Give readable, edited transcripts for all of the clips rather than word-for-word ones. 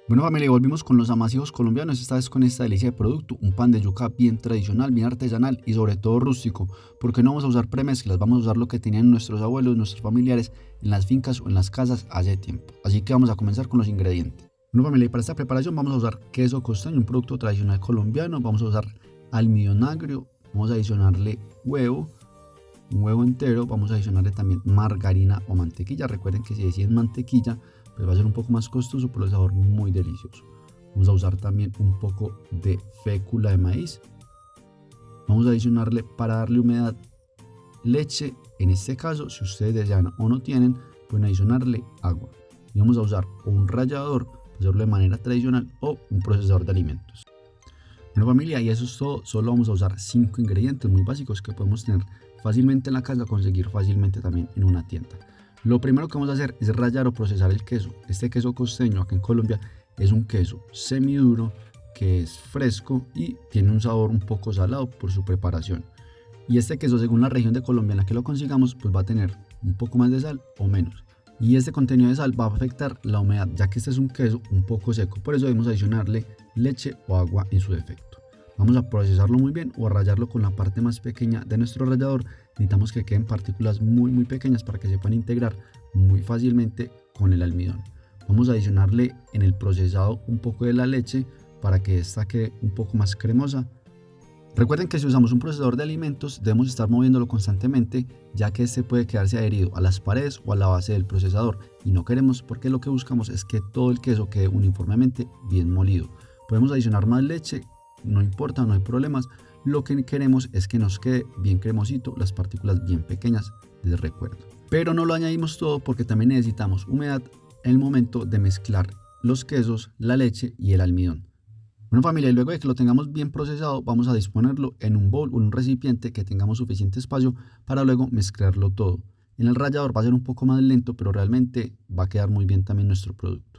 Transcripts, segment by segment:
Bueno familia, volvimos con los amasivos colombianos, esta vez con esta delicia de producto, un pan de yuca bien tradicional, bien artesanal y sobre todo rústico, porque no vamos a usar premezclas, vamos a usar lo que tenían nuestros abuelos, nuestros familiares en las fincas o en las casas hace tiempo. Así que vamos a comenzar con los ingredientes. Bueno familia, y para esta preparación vamos a usar queso costeño, un producto tradicional colombiano, vamos a usar almidón agrio, vamos a adicionarle huevo, un huevo entero, vamos a adicionarle también margarina o mantequilla. Recuerden que si deciden mantequilla, pues va a ser un poco más costoso, pero el sabor muy delicioso. Vamos a usar también un poco de fécula de maíz. Vamos a adicionarle, para darle humedad, leche. En este caso, si ustedes desean o no tienen, pueden adicionarle agua. Y vamos a usar un rallador para hacerlo de manera tradicional o un procesador de alimentos. Bueno familia, y eso es todo. Solo vamos a usar 5 ingredientes muy básicos que podemos tener fácilmente en la casa, conseguir fácilmente también en una tienda. Lo primero que vamos a hacer es rallar o procesar el queso. Este queso costeño acá en Colombia es un queso semiduro que es fresco y tiene un sabor un poco salado por su preparación. Y este queso, según la región de Colombia en la que lo consigamos, pues va a tener un poco más de sal o menos. Y este contenido de sal va a afectar la humedad, ya que este es un queso un poco seco. Por eso debemos adicionarle leche o agua en su defecto. Vamos a procesarlo muy bien o a rallarlo con la parte más pequeña de nuestro rallador. Necesitamos que queden partículas muy pequeñas para que se puedan integrar muy fácilmente con el almidón. Vamos a adicionarle en el procesado un poco de la leche para que esta quede un poco más cremosa. Recuerden que si usamos un procesador de alimentos debemos estar moviéndolo constantemente, ya que este puede quedarse adherido a las paredes o a la base del procesador, y no queremos, porque lo que buscamos es que todo el queso quede uniformemente bien molido. Podemos adicionar más leche, no importa, no hay problemas. Lo que queremos es que nos quede bien cremosito, las partículas bien pequeñas, les recuerdo. Pero no lo añadimos todo porque también necesitamos humedad en el momento de mezclar los quesos, la leche y el almidón. Bueno familia, y luego de que lo tengamos bien procesado, vamos a disponerlo en un bowl o en un recipiente que tengamos suficiente espacio para luego mezclarlo todo. En el rallador va a ser un poco más lento, pero realmente va a quedar muy bien también nuestro producto.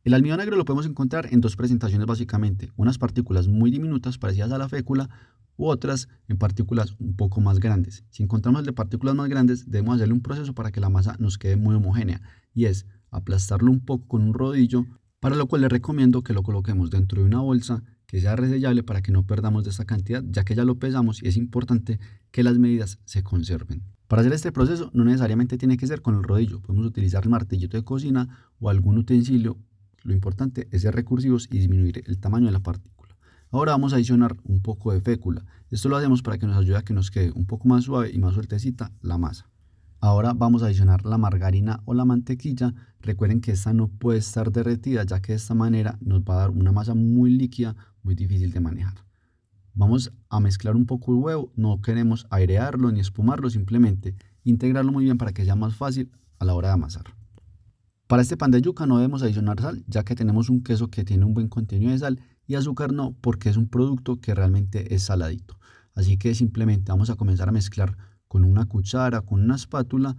El almidón negro lo podemos encontrar en dos presentaciones básicamente, unas partículas muy diminutas parecidas a la fécula u otras en partículas un poco más grandes. Si encontramos el de partículas más grandes, debemos hacerle un proceso para que la masa nos quede muy homogénea, y es aplastarlo un poco con un rodillo, para lo cual les recomiendo que lo coloquemos dentro de una bolsa que sea resellable para que no perdamos de esta cantidad, ya que ya lo pesamos y es importante que las medidas se conserven. Para hacer este proceso no necesariamente tiene que ser con el rodillo, podemos utilizar el martillito de cocina o algún utensilio. Lo importante es ser recursivos y disminuir el tamaño de la partícula. Ahora vamos a adicionar un poco de fécula. Esto lo hacemos para que nos ayude a que nos quede un poco más suave y más sueltecita la masa. Ahora vamos a adicionar la margarina o la mantequilla. Recuerden que esta no puede estar derretida, ya que de esta manera nos va a dar una masa muy líquida, muy difícil de manejar. Vamos a mezclar un poco el huevo, no queremos airearlo ni espumarlo, simplemente integrarlo muy bien para que sea más fácil a la hora de amasar. Para este pan de yuca no debemos adicionar sal, ya que tenemos un queso que tiene un buen contenido de sal, y azúcar no, porque es un producto que realmente es saladito. Así que simplemente vamos a comenzar a mezclar con una cuchara, con una espátula,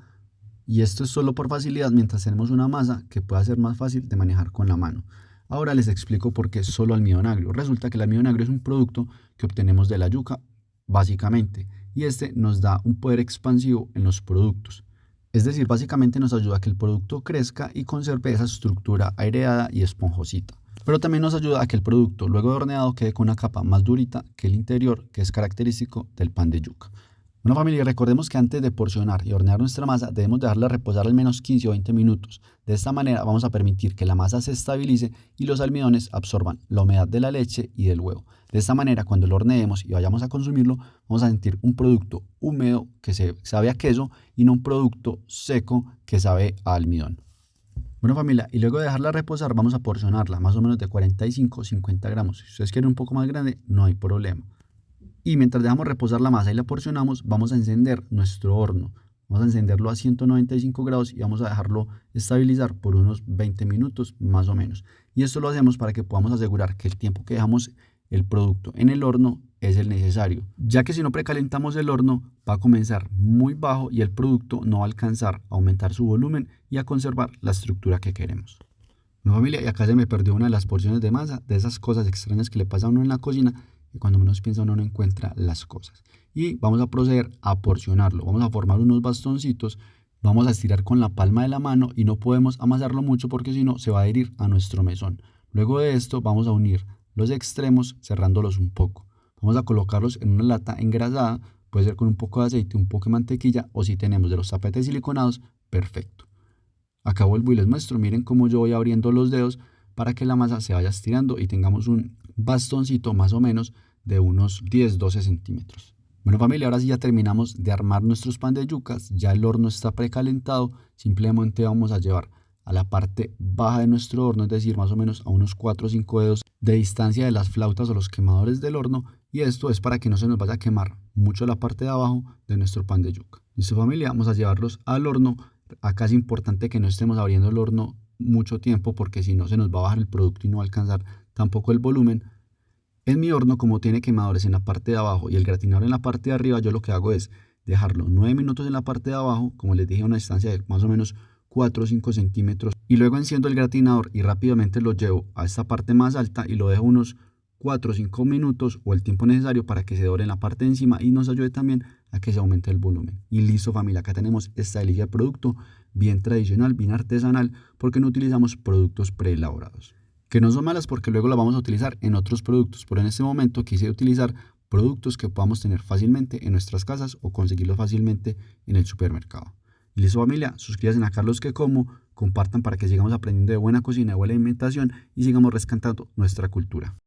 y esto es solo por facilidad mientras tenemos una masa que pueda ser más fácil de manejar con la mano. Ahora les explico por qué solo almidón agrio. Resulta que el almidón agrio es un producto que obtenemos de la yuca básicamente, y este nos da un poder expansivo en los productos. Es decir, básicamente nos ayuda a que el producto crezca y conserve esa estructura aireada y esponjosita. Pero también nos ayuda a que el producto, luego de horneado, quede con una capa más durita que el interior, que es característico del pan de yuca. Bueno familia, recordemos que antes de porcionar y hornear nuestra masa debemos dejarla reposar al menos 15 o 20 minutos. De esta manera vamos a permitir que la masa se estabilice y los almidones absorban la humedad de la leche y del huevo. De esta manera, cuando lo horneemos y vayamos a consumirlo, vamos a sentir un producto húmedo que sabe a queso y no un producto seco que sabe a almidón. Bueno familia, y luego de dejarla reposar vamos a porcionarla más o menos de 45 o 50 gramos. Si ustedes quieren un poco más grande, no hay problema. Y mientras dejamos reposar la masa y la porcionamos, vamos a encender nuestro horno. Vamos a encenderlo a 195 grados y vamos a dejarlo estabilizar por unos 20 minutos más o menos. Y esto lo hacemos para que podamos asegurar que el tiempo que dejamos el producto en el horno es el necesario, ya que si no precalentamos el horno va a comenzar muy bajo y el producto no va a alcanzar a aumentar su volumen y a conservar la estructura que queremos. No familia, y acá se me perdió una de las porciones de masa, de esas cosas extrañas que le pasa a uno en la cocina, y cuando menos piensa uno no encuentra las cosas. Y vamos a proceder a porcionarlo. Vamos a formar unos bastoncitos, vamos a estirar con la palma de la mano y no podemos amasarlo mucho porque si no se va a adherir a nuestro mesón. Luego de esto vamos a unir los extremos cerrándolos un poco. Vamos a colocarlos en una lata engrasada, puede ser con un poco de aceite, un poco de mantequilla o si tenemos de los tapetes siliconados, perfecto. Acá vuelvo y les muestro, miren cómo yo voy abriendo los dedos para que la masa se vaya estirando y tengamos un bastoncito más o menos de unos 10-12 centímetros. Bueno familia, ahora sí ya terminamos de armar nuestros pan de yucas, ya el horno está precalentado, simplemente vamos a llevar a la parte baja de nuestro horno, es decir, más o menos a unos 4 o 5 dedos de distancia de las flautas o los quemadores del horno, y esto es para que no se nos vaya a quemar mucho la parte de abajo de nuestro pan de yuca. Listo familia, vamos a llevarlos al horno. Acá es importante que no estemos abriendo el horno mucho tiempo porque si no se nos va a bajar el producto y no va a alcanzar tampoco el volumen. En mi horno, como tiene quemadores en la parte de abajo y el gratinador en la parte de arriba, yo lo que hago es dejarlo 9 minutos en la parte de abajo, como les dije, a una distancia de más o menos 4 o 5 centímetros, y luego enciendo el gratinador y rápidamente lo llevo a esta parte más alta y lo dejo unos 4 o 5 minutos o el tiempo necesario para que se dore en la parte de encima y nos ayude también a que se aumente el volumen. Y listo familia, acá tenemos esta delicia de producto bien tradicional, bien artesanal, porque no utilizamos productos preelaborados que no son malas porque luego las vamos a utilizar en otros productos, pero en este momento quise utilizar productos que podamos tener fácilmente en nuestras casas o conseguirlos fácilmente en el supermercado. Y listo familia, suscríbanse a Carlos que como, compartan para que sigamos aprendiendo de buena cocina, de buena alimentación y sigamos rescatando nuestra cultura.